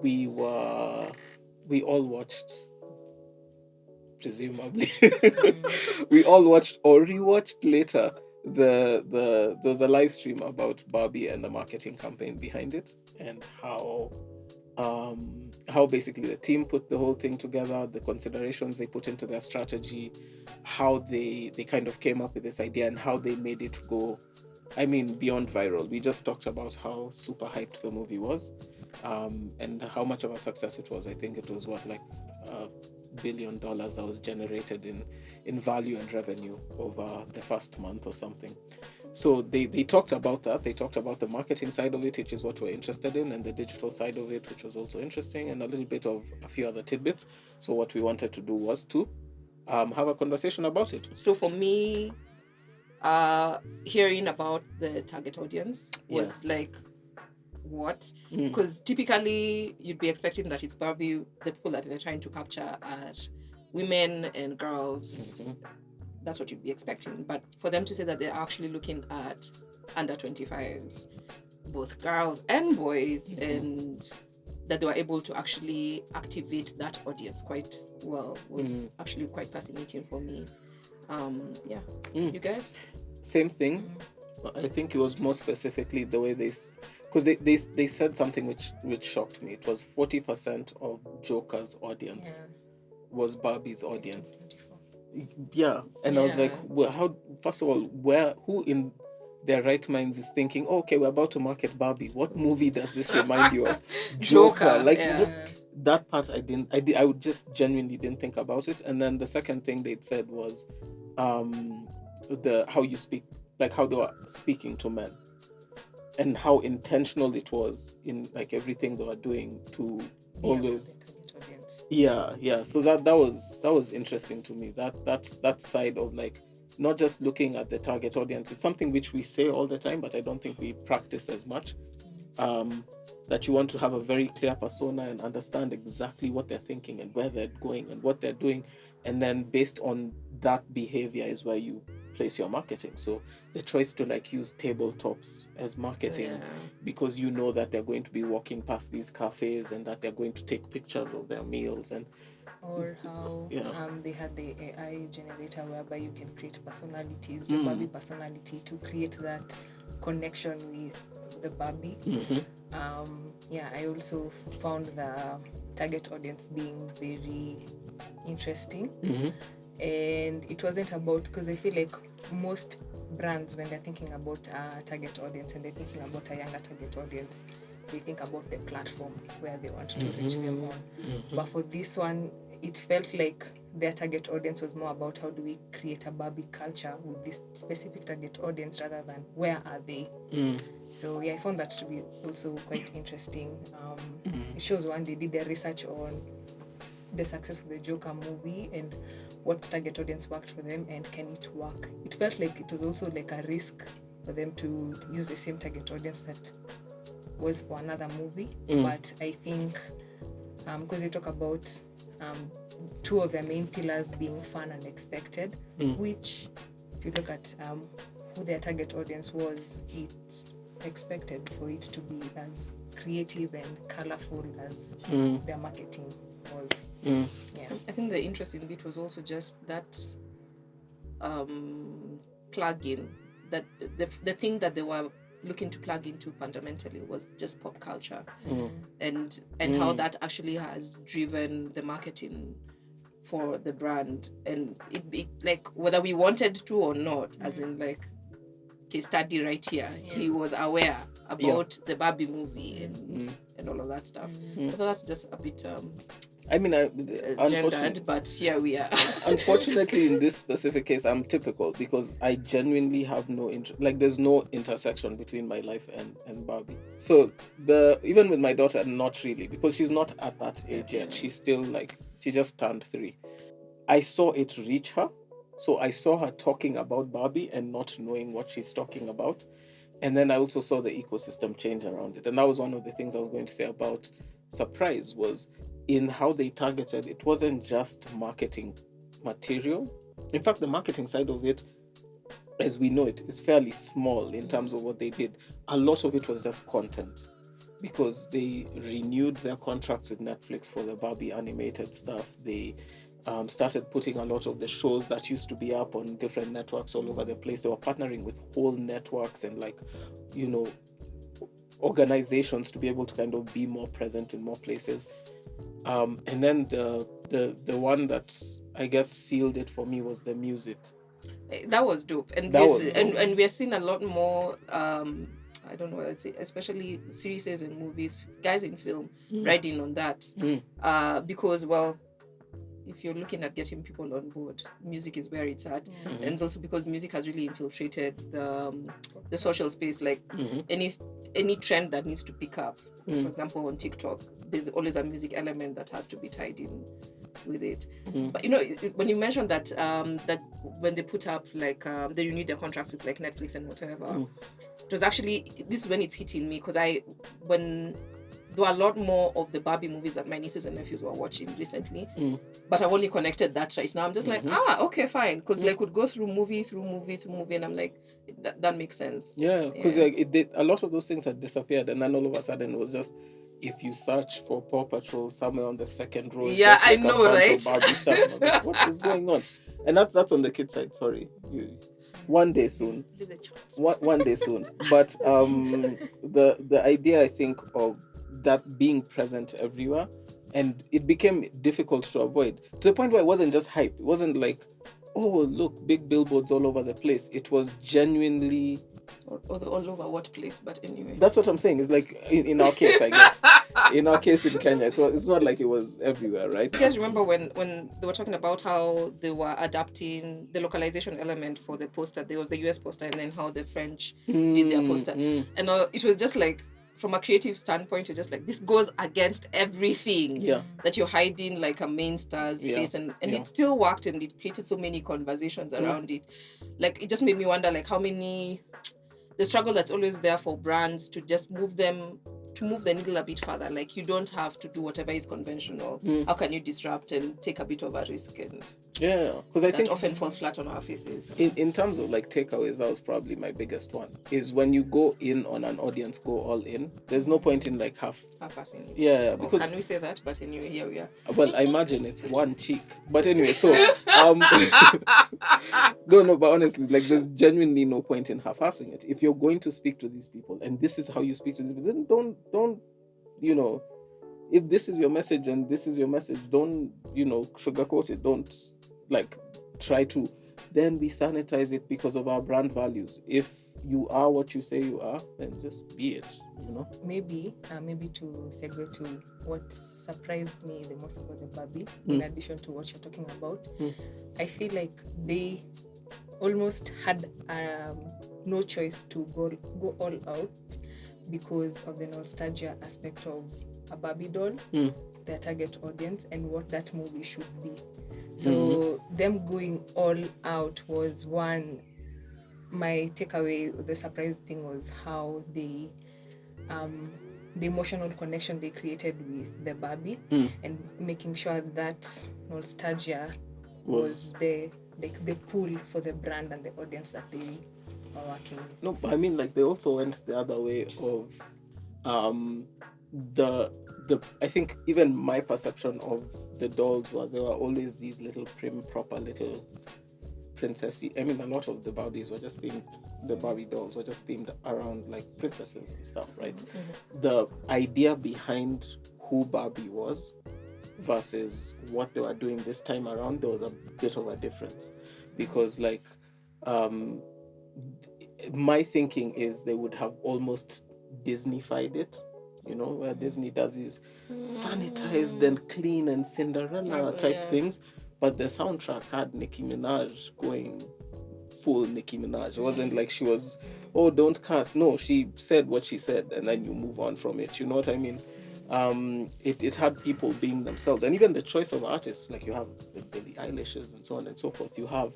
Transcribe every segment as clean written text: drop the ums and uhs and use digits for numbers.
we all watched, presumably, we all watched or rewatched later there was a live stream about Barbie and the marketing campaign behind it, and how basically the team put the whole thing together, the considerations they put into their strategy, how they kind of came up with this idea, and how they made it go, I mean, beyond viral. We just talked about how super hyped the movie was, and how much of a success it was. I think it was what, like $1 billion that was generated in value and revenue over the first month or something. So they talked about that. They talked about the marketing side of it, which is what we're interested in, and the digital side of it, which was also interesting, and a little bit of a few other tidbits. So what we wanted to do was to have a conversation about it. So for me, hearing about the target audience was Yes. like, what? Because typically you'd be expecting that it's Barbie, the people that they're trying to capture are women and girls. That's what you'd be expecting. But for them to say that they're actually looking at under 25s, both girls and boys, and that they were able to actually activate that audience quite well was actually quite fascinating for me. You guys? Same thing. I think it was more specifically the way because they said something which shocked me. It was 40% of Joker's audience was Barbie's audience. Yeah, and I was like, well, how? First of all, who in their right minds is thinking, oh, okay, we're about to market Barbie. What movie does this remind you of? Joker. Like, that part I would just genuinely didn't think about it. And then the second thing they'd said was, how you speak, like how they were speaking to men, and how intentional it was in like everything they were doing to always. Yeah. So that was interesting to me. That side of like not just looking at the target audience. It's something which we say all the time, but I don't think we practice as much. That you want to have a very clear persona and understand exactly what they're thinking and where they're going and what they're doing, and then based on that behavior is where you place your marketing. So the choice to like use tabletops as marketing because you know that they're going to be walking past these cafes and that they're going to take pictures of their meals, and or how they had the AI generator whereby you can create personalities, your Barbie personality, to create that connection with the Barbie. I also found the target audience being very interesting. And it wasn't about, because I feel like most brands, when they're thinking about a target audience and they're thinking about a younger target audience, they think about the platform where they want to reach them on. But for this one, it felt like their target audience was more about how do we create a Barbie culture with this specific target audience rather than where are they. So I found that to be also quite interesting. It shows one, they did their research on the success of the Joker movie and what target audience worked for them and can it work. It felt like it was also like a risk for them to use the same target audience that was for another movie. But I think because they talk about two of their main pillars being fun and expected, which if you look at who their target audience was, it's expected for it to be as creative and colorful as their marketing was. I think the interesting bit was also just that plug-in, that the thing that they were looking to plug into fundamentally was just pop culture, and how that actually has driven the marketing for the brand, and it like whether we wanted to or not, as in like case study right here, he was aware about the Barbie movie and all of that stuff. So that's just a bit I mean, gendered, but here we are. Unfortunately, in this specific case, I'm typical because I genuinely have no interest. Like, there's no intersection between my life and Barbie. So even with my daughter, not really, because she's not at that age yet. She's still like, she just turned 3. I saw it reach her. So I saw her talking about Barbie and not knowing what she's talking about. And then I also saw the ecosystem change around it. And that was one of the things I was going to say about Surprise, was in how they targeted. It wasn't just marketing material. In fact, the marketing side of it, as we know it, is fairly small in terms of what they did. A lot of it was just content. because they renewed their contracts with Netflix for the Barbie animated stuff. They started putting a lot of the shows that used to be up on different networks all over the place. They were partnering with whole networks and organizations to be able to kind of be more present in more places. And then the one that I guess sealed it for me was the music. That was dope, and we are seeing a lot more. I don't know what I'd say, especially series and movies, guys in film riding on that. Because, well, if you're looking at getting people on board, music is where it's at. And also because music has really infiltrated the social space. Like any trend that needs to pick up, for example, on TikTok, there's always a music element that has to be tied in with it. But when you mentioned that that when they put up they renewed their contracts with like Netflix and whatever, it was actually, this is when it's hitting me, because when there were a lot more of the Barbie movies that my nieces and nephews were watching recently, but I've only connected that right now. I'm just like, okay, fine, because like would go through movie, and I'm like, that makes sense. Yeah, because it did, a lot of those things had disappeared, and then all of a sudden it was just, if you search for Paw Patrol somewhere on the second row, yeah, just like I know, right? Barbie stuff. Like, what is going on? And that's on the kid side. Sorry, one day soon. One day soon. But the idea, I think, of that being present everywhere, and it became difficult to avoid, to the point where it wasn't just hype. It wasn't like, oh look, big billboards all over the place. It was genuinely all over what place, but anyway. That's what I'm saying. It's like in our case, I guess. In our case in Kenya, so it's not like it was everywhere, right? You guys remember when they were talking about how they were adapting the localization element for the poster? There was the US poster, and then how the French did their poster. And it was just like, from a creative standpoint, you're just like, this goes against everything that you're hiding like a main star's face, and it still worked, and it created so many conversations around it. Like, it just made me wonder, like, how many, the struggle that's always there for brands to just move the needle a bit further. Like, you don't have to do whatever is conventional. How can you disrupt and take a bit of a risk? And because I think often falls flat on our faces. In terms of like takeaways, that was probably my biggest one. Is when you go in on an audience, go all in. There's no point in like half-assing it. Yeah, because can we say that? But anyway, here we are. Well, I imagine it's one cheek. But anyway, so no, but honestly, like, there's genuinely no point in half-assing it. If you're going to speak to these people, and this is how you speak to these people, then don't if this is your message and this is your message, don't sugarcoat it. Don't like try to then we sanitize it because of our brand values. If you are what you say you are, then just be it, Maybe to segue to what surprised me the most about the Barbie, in addition to what you're talking about, I feel like they almost had no choice to go all out because of the nostalgia aspect of a Barbie doll, their target audience, and what that movie should be. So them going all out was one. My takeaway, the surprise thing, was how the emotional connection they created with the Barbie, and making sure that nostalgia was the pull for the brand and the audience that they are working with. No, but I mean, like, they also went the other way of the I think even my perception of the dolls was they were always these little prim, proper little princessy. I mean, a lot of the Barbies were just themed, the Barbie dolls were just themed around like princesses and stuff, right? The idea behind who Barbie was versus what they were doing this time around, there was a bit of a difference, because like my thinking is they would have almost Disney-fied it, where Disney does is sanitized and clean and Cinderella type things, but the soundtrack had Nicki Minaj going full Nicki Minaj. It wasn't like she was, oh, don't curse. No, she said what she said, and then you move on from it. You know what I mean? It had people being themselves, and even the choice of artists, like you have the Billie Eilishes and so on and so forth. You have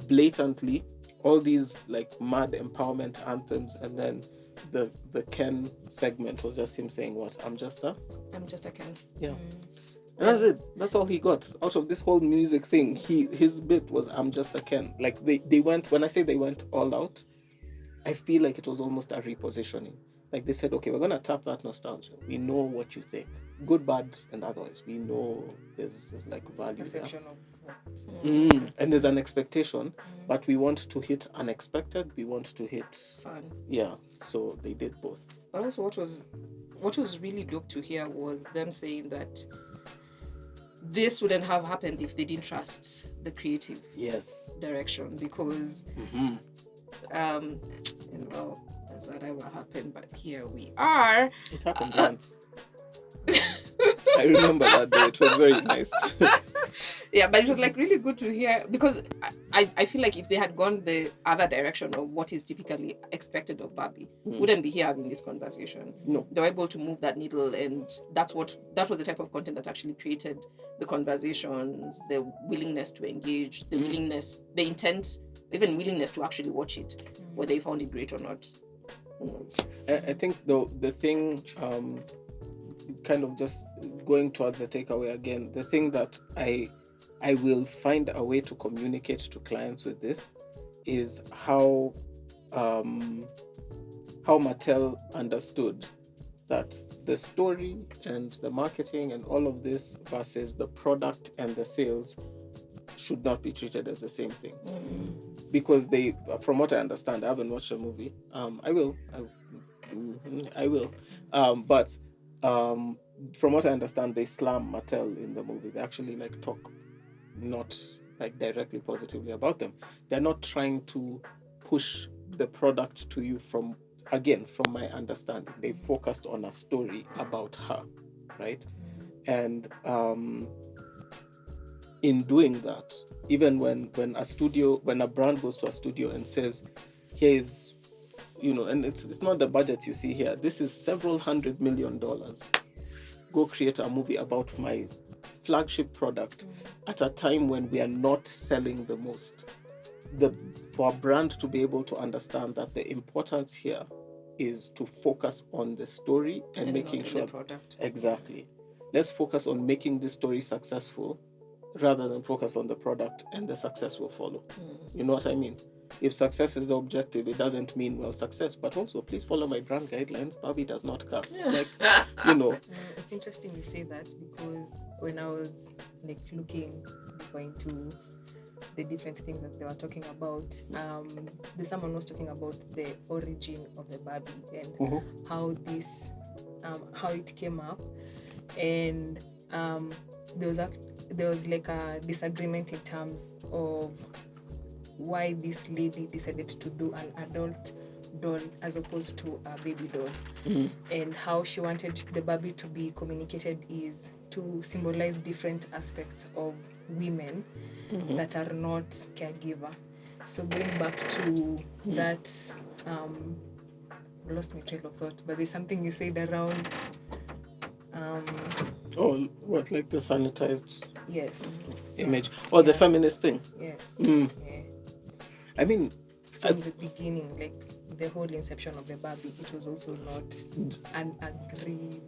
blatantly all these like mad empowerment anthems, and then the Ken segment was just him saying, what, I'm just a Ken. Yeah. And that's it. That's all he got out of this whole music thing. His bit was, I'm just a Ken. Like they went, when I say they went all out, I feel like it was almost a repositioning. Like they said, okay, we're gonna tap that nostalgia. We know what you think, good, bad, and otherwise. We know there's like value Perception there. of And there's an expectation, but we want to hit unexpected. We want to hit fun. Yeah, so they did both. But also, what was really dope to hear was them saying that this wouldn't have happened if they didn't trust the creative direction, because and well, that's what ever happened, but here we are. It happened once. I remember that day. It was very nice. Yeah, but it was like really good to hear, because I feel like if they had gone the other direction of what is typically expected of Barbie, wouldn't be here having this conversation. No. They were able to move that needle, and that was the type of content that actually created the conversations, the willingness to engage, the willingness, the intent, even willingness to actually watch it, whether they found it great or not. Who knows? I think the thing, kind of just going towards the takeaway again, the thing that I will find a way to communicate to clients with this is how Mattel understood that the story and the marketing and all of this versus the product and the sales should not be treated as the same thing. Because they, from what I understand, I haven't watched the movie. I will. But from what I understand, they slam Mattel in the movie. They actually like talk not like directly positively about them. They're not trying to push the product to you from my understanding. They focused on a story about her, right? And in doing that, even when a brand goes to a studio and says, here is, and it's not the budget you see here. This is several $100 million. Go create a movie about my flagship product at a time when we are not selling the most. For a brand to be able to understand that the importance here is to focus on the story and making sure the product. Exactly. Let's focus on making this story successful rather than focus on the product, and the success will follow. You know what I mean? If success is the objective, it doesn't mean, well, success, but also please follow my brand guidelines. Barbie does not curse. It's interesting you say that, because when I was like looking into the different things that they were talking about, someone was talking about the origin of the Barbie and how it came up, and there was like a disagreement in terms of why this lady decided to do an adult doll as opposed to a baby doll, and how she wanted the Barbie to be communicated is to symbolize different aspects of women that are not caregiver. So going back to that, I lost my trail of thought, but there's something you said around what, like the sanitized image or the feminist thing? Yes. I mean, from the beginning, like the whole inception of the Barbie, it was also not an agreed.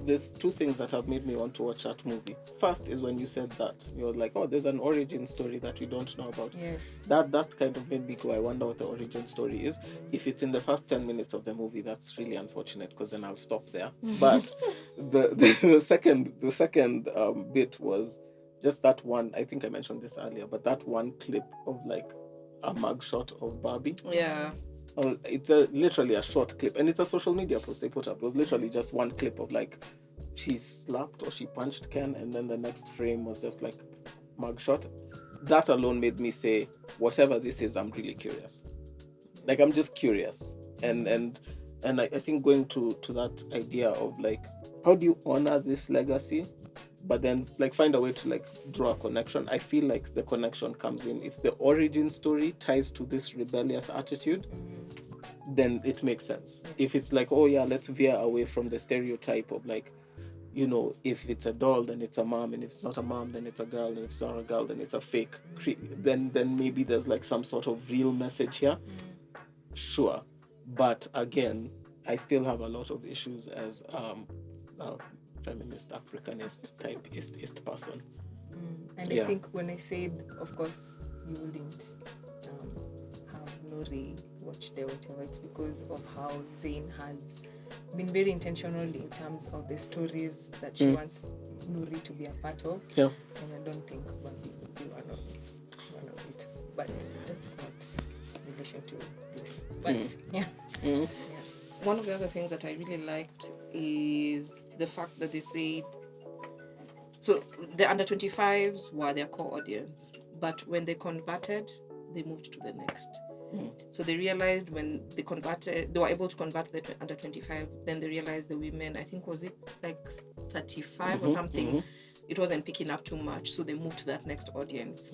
There's two things that have made me want to watch that movie. First is when you said that, you're like, oh, there's an origin story that we don't know about. Yes. That kind of made me go, I wonder what the origin story is. If it's in the first 10 minutes of the movie, that's really unfortunate, because then I'll stop there. But the second bit was just that one. I think I mentioned this earlier, but that one clip of like a mugshot of Barbie. Yeah. It's literally a short clip, and it's a social media post they put up. It was literally just one clip of like she slapped or she punched Ken, and then the next frame was just like mugshot. That alone made me say, whatever this is, I'm really curious. Like, I'm just curious, and I think going to that idea of like, how do you honor this legacy, but then like find a way to like draw a connection. I feel like the connection comes in if the origin story ties to this rebellious attitude, then it makes sense. Yes. If it's like, oh yeah, let's veer away from the stereotype of like, if it's a doll, then it's a mom, and if it's not a mom, then it's a girl, and if it's not a girl, then it's a fake. Then maybe there's like some sort of real message here. Sure. But again, I still have a lot of issues as a feminist, Africanist type ist person. And I think when I said, of course, you wouldn't have no re-watch the whatever. It's because of how Zayn has been very intentional in terms of the stories that she wants Nuri to be a part of. Yeah. And I don't think Barbie will be one of it. But that's not in relation to this. But yeah. Yes. One of the other things that I really liked is the fact that they said, so the under 25s were their core audience, but when they converted, they moved to the next. So they realized when they converted, they were able to convert the under 25, then they realized the women, I think, was it like 35 or something, it wasn't picking up too much, so they moved to that next audience.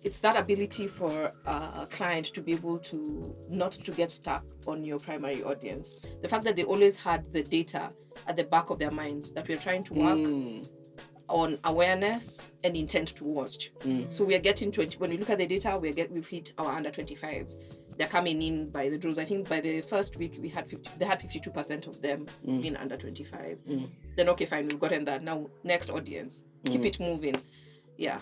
It's that ability for a client to be able to not to get stuck on your primary audience. The fact that they always had the data at the back of their minds that we're trying to work on awareness and intent to watch. So we are getting 20. When we look at the data, we've hit our under 25s. They're coming in by the droves. I think by the first week they had 52% of them being under 25. Then okay, fine, we've gotten that. Now next audience, keep it moving. Yeah.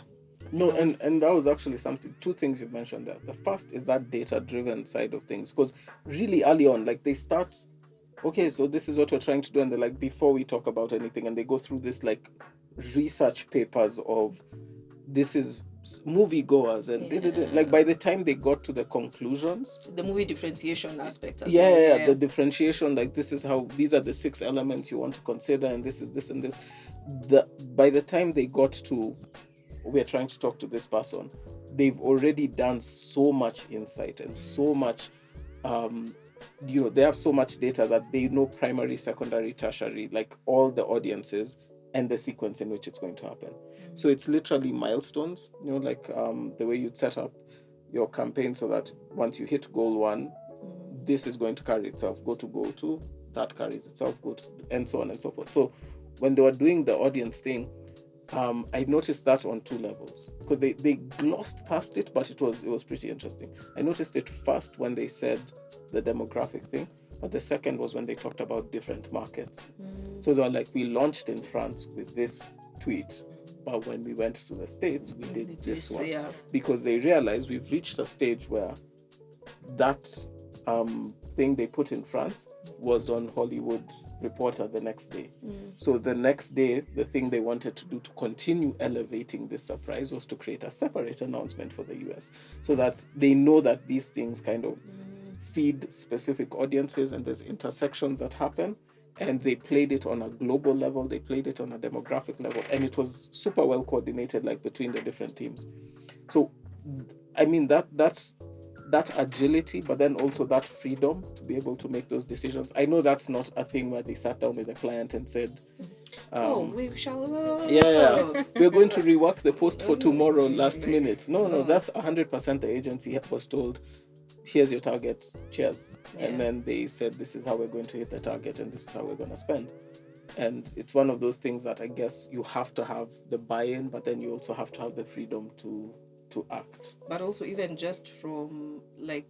No, and that was actually something. Two things you've mentioned there. The first is that data-driven side of things, because really early on, like they start, okay, so this is what we're trying to do, and they're like, before we talk about anything, and they go through this like research papers of this is moviegoers, and like by the time they got to the conclusions, the movie differentiation aspect as well. The differentiation, like this is how, these are the 6 elements you want to consider, and this is this and this. By the time they got to, we're trying to talk to this person, they've already done so much insight and so much they have so much data that they know primary, secondary, tertiary, like all the audiences and the sequence in which it's going to happen. So it's literally milestones, like the way you'd set up your campaign, so that once you hit goal 1, this is going to carry itself, go to goal 2, that carries itself, go to, and so on and so forth. So when they were doing the audience thing, I noticed that on 2 levels, because they glossed past it, but it was pretty interesting. I noticed it first when they said the demographic thing, but the second was when they talked about different markets. So they were like, we launched in France with this tweet, but when we went to the States, we did this one. Yeah. Because they realized we've reached a stage where that thing they put in France was on Hollywood Reporter the next day. So the next day, the thing they wanted to do to continue elevating this surprise was to create a separate announcement for the US, so that they know that these things kind of feed specific audiences, and there's intersections that happen, and they played it on a global level, they played it on a demographic level, and it was super well coordinated, like between the different teams. So I mean that agility, but then also that freedom to be able to make those decisions. I know that's not a thing where they sat down with a client and said, we shall we're going to rework the post for tomorrow last minute. No, that's 100% the agency was told, here's your target, cheers. And then they said, this is how we're going to hit the target, and this is how we're going to spend. And it's one of those things that I guess you have to have the buy-in, but then you also have to have the freedom to act. But also, even just from like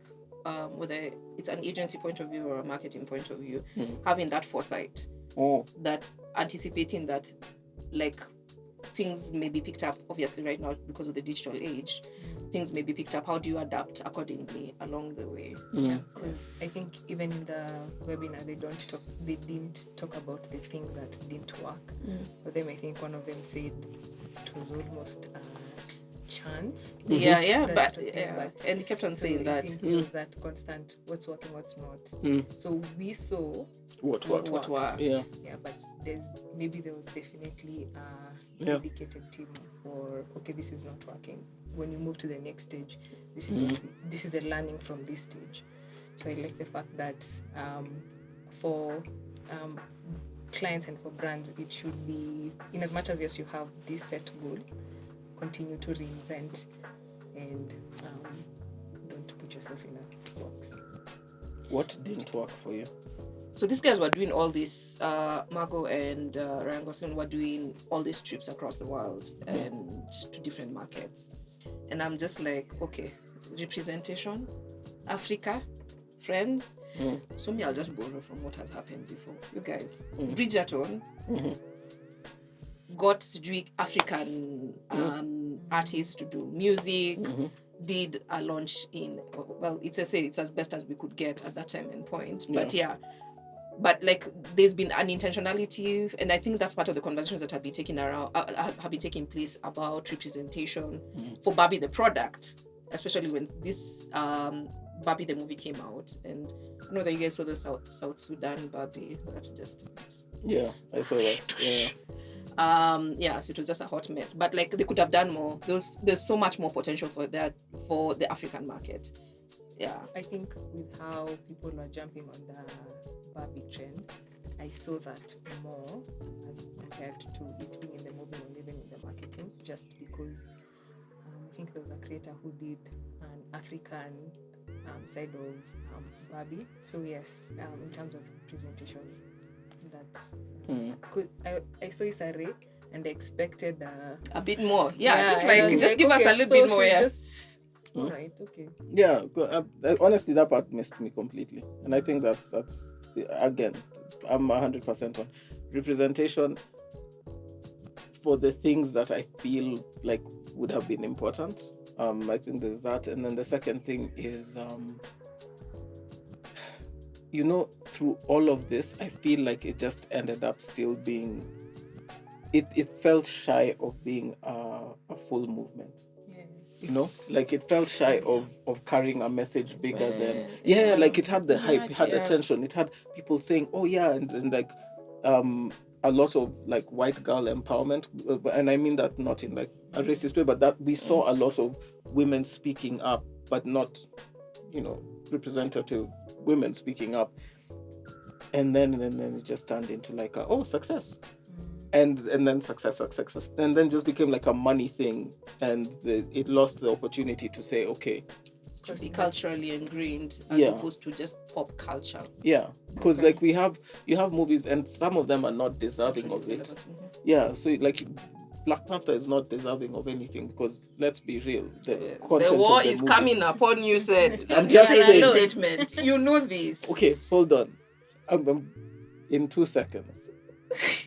whether it's an agency point of view or a marketing point of view, having that foresight, that anticipating that like things may be picked up, obviously right now because of the digital age, things may be picked up. How do you adapt accordingly along the way? Because I think even in the webinar they didn't talk about the things that didn't work. For them, I think one of them said it was almost chance. But and he kept on saying that it was that constant what's working, what's not. So we saw what worked. But there was definitely a dedicated team for, okay, this is not working. When you move to the next stage, this is this is the learning from this stage. So I like the fact that for clients and for brands, it should be, in as much as yes, you have this set goal, continue to reinvent and don't put yourself in a box. What didn't work for you? So these guys were doing all this, Margot and Ryan Gosling were doing all these trips across the world and to different markets. And I'm just like, okay, representation, Africa, friends. So me, I'll just borrow from what has happened before. You guys, Bridgerton got African artists to do music, did a launch in, well, it's as best as we could get at that time and point. But but like there's been an intentionality, and I think that's part of the conversations that have been taking place about representation for Barbie the product, especially when this Barbie the movie came out. And I know that you guys saw the South Sudan Barbie. That's just I saw that. So it was just a hot mess. But like they could have done more. There's so much more potential for the African market. Yeah, I think with how people are jumping on the Barbie trend, I saw that more as compared to it being in the movie or even in the marketing, just because I think there was a creator who did an African side of Barbie. So yes, in terms of presentation, that's I saw Isare and I expected a bit more. Just give us a little bit more. All right, okay. Yeah, honestly, that part missed me completely, and I think that's again, I'm 100% on representation for the things that I feel like would have been important. I think there's that, and then the second thing is, through all of this, I feel like it just ended up still being. It felt shy of being a full movement. Like it felt shy of carrying a message bigger than like it had the hype, it had the tension, it had people saying, oh yeah, and like a lot of like white girl empowerment, and I mean that not in like a racist way, but that we saw a lot of women speaking up, but not representative women speaking up, and then it just turned into like success. And then success, and then just became like a money thing, and it lost the opportunity to say, okay, to be culturally ingrained as opposed to just pop culture. Yeah, because like you have movies, and some of them are not deserving of it. Yeah, so like Black Panther is not deserving of anything, because let's be real, the war is coming upon you. Said I'm just saying this statement. You know this. Okay, hold on. In 2 seconds.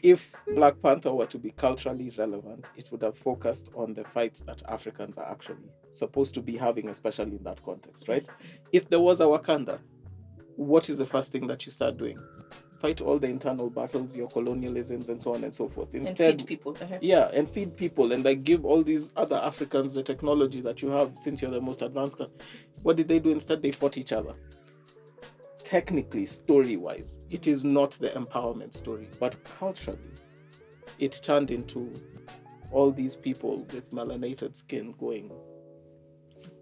If Black Panther were to be culturally relevant, it would have focused on the fights that Africans are actually supposed to be having, especially in that context, right? If there was a Wakanda, what is the first thing that you start doing? Fight all the internal battles, your colonialisms, and so on and so forth. Instead, and feed people. And feed people, and like give all these other Africans the technology that you have, since you're the most advanced. What did they do instead? They fought each other. Technically, story-wise, it is not the empowerment story, but culturally, it turned into all these people with melanated skin going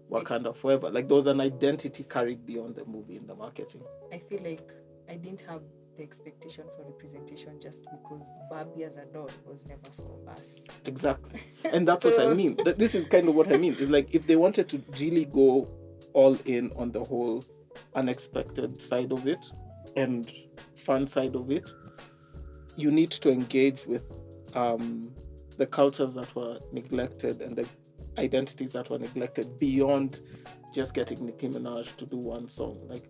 Wakanda forever. Like there was an identity carried beyond the movie in the marketing. I feel like I didn't have the expectation for representation just because Barbie as a doll was never for us. Exactly. And that's what I mean. This is kind of what I mean. It's like if they wanted to really go all in on the whole unexpected side of it and fun side of it, you need to engage with the cultures that were neglected and the identities that were neglected beyond just getting Nicki Minaj to do one song. Like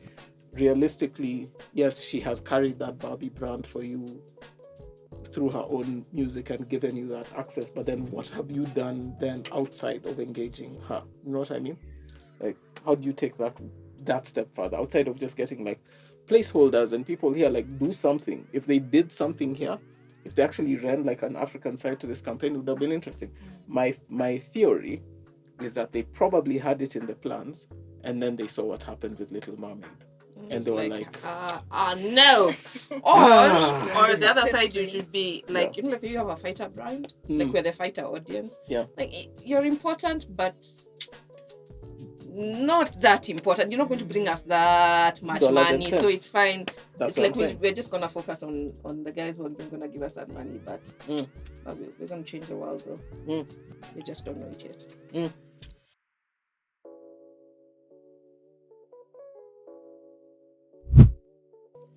realistically, yes, she has carried that Barbie brand for you through her own music and given you that access, but then what have you done then outside of engaging her? You know what I mean? Like how do you take that step further outside of just getting like placeholders and people here like do something? If they did something here, if they actually ran like an African side to this campaign, it would have been interesting. My theory is that they probably had it in the plans and then they saw what happened with Little Mermaid. And they were like no. Or the other side, you should be like, like you have a fighter brand, like we're the fighter audience. Yeah. Like you're important, but not that important. You're not going to bring us that much money, so it's fine. It's like we're just gonna focus on the guys who are gonna give us that money, but we're gonna change the world, bro. They just don't know it yet.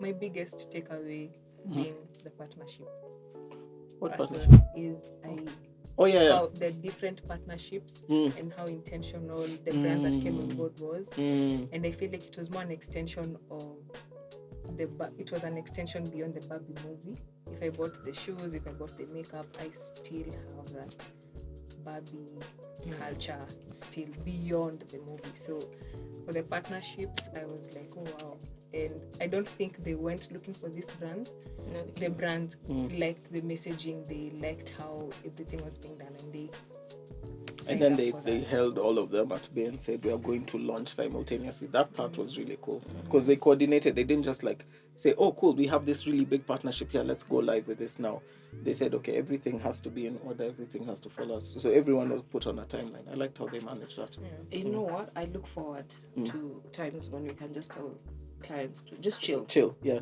My biggest takeaway being the partnership. What partnership is how the different partnerships and how intentional the brands that came on board was. And I feel like it was more an extension of it was an extension beyond the Barbie movie. If I bought the shoes, if I bought the makeup, I still have that Barbie culture still beyond the movie. So for the partnerships, I was like, oh wow. And I don't think they went looking for these brands. No, the brands liked the messaging, they liked how everything was being done, and they held all of them at bay and said, we are going to launch simultaneously. That part was really cool because they coordinated. They didn't just like say, oh cool, we have this really big partnership here, let's go live with this now. They said, okay, everything has to be in order, everything has to follow us. So everyone was put on a timeline. I liked how they managed that. You know what, I look forward to times when we can just tell clients to just chill.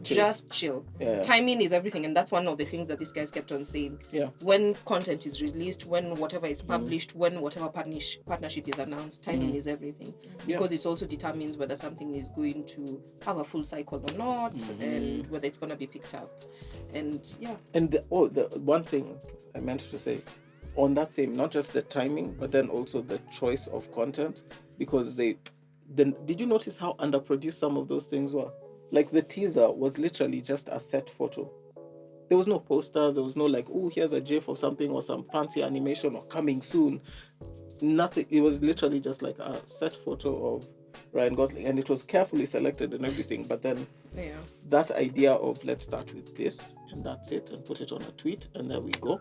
Just chill. Timing is everything, and that's one of the things that these guys kept on saying. When content is released, when whatever is published, when whatever partnership is announced, timing is everything, because it also determines whether something is going to have a full cycle or not, and whether it's going to be picked up. And the one thing I meant to say on that same, not just the timing, but then also the choice of content, because then did you notice how underproduced some of those things were? Like the teaser was literally just a set photo. There was no poster, there was no like, oh, here's a GIF or something or some fancy animation or coming soon. Nothing. It was literally just like a set photo of Ryan Gosling, and it was carefully selected and everything. But then that idea of let's start with this and that's it, and put it on a tweet and there we go.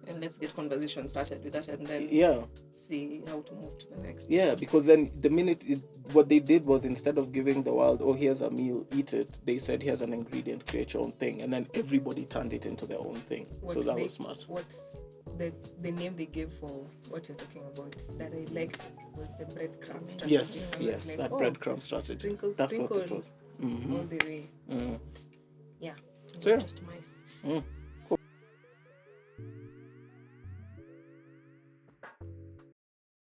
And let's get conversation started with that, and then see how to move to the next. Yeah, because then the minute what they did was, instead of giving the world, oh, here's a meal, eat it, they said, here's an ingredient, create your own thing, and then everybody turned it into their own thing. So that was smart. What's the name they gave for what you're talking about that I liked was the breadcrumb strategy. Yes, like, that breadcrumb strategy. That's what it was. All the way. Mm. Yeah. So Just mice.